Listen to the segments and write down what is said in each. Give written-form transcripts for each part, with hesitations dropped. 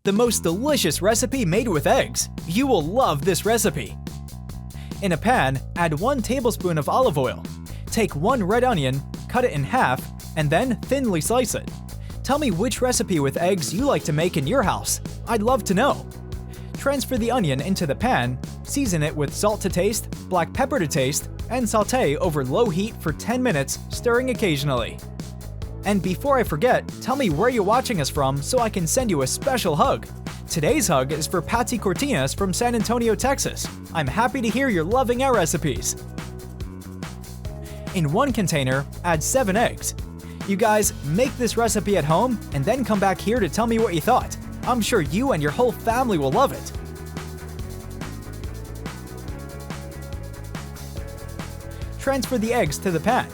The most delicious recipe made with eggs. You will love this recipe. In a pan, add 1 tablespoon of olive oil. Take 1 red onion, cut it in half, and then thinly slice it. Tell me which recipe with eggs you like to make in your house. I'd love to know. Transfer the onion into the pan, season it with salt to taste, black pepper to taste, and sauté over low heat for 10 minutes, stirring occasionally. And before I forget, tell me where you're watching us from so I can send you a special hug. Today's hug is for Patsy Cortinas from San Antonio, Texas. I'm happy to hear you're loving our recipes. In 1 container, add 7 eggs. You guys, make this recipe at home and then come back here to tell me what you thought. I'm sure you and your whole family will love it. Transfer the eggs to the pan.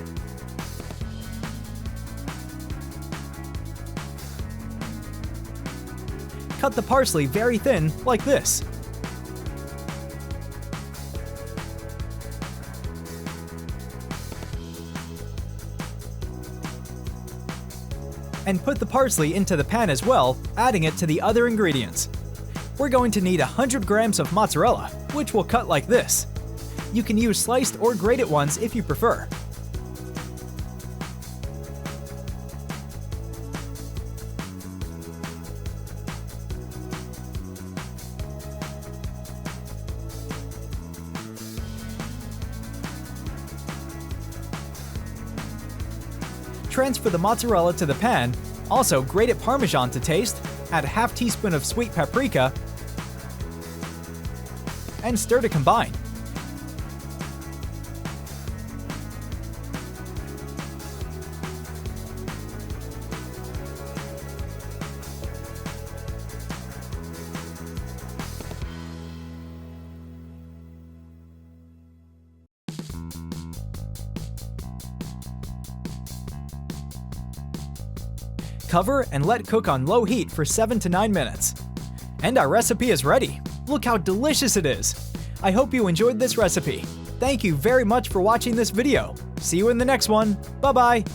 Cut the parsley very thin, like this. And put the parsley into the pan as well, adding it to the other ingredients. We're going to need 100 grams of mozzarella, which we'll cut like this. You can use sliced or grated ones if you prefer. Transfer the mozzarella to the pan, also grated Parmesan to taste, add a half teaspoon of sweet paprika, and stir to combine. Cover and let cook on low heat for 7 to 9 minutes. And our recipe is ready. Look how delicious it is. I hope you enjoyed this recipe. Thank you very much for watching this video. See you in the next one. Bye-bye.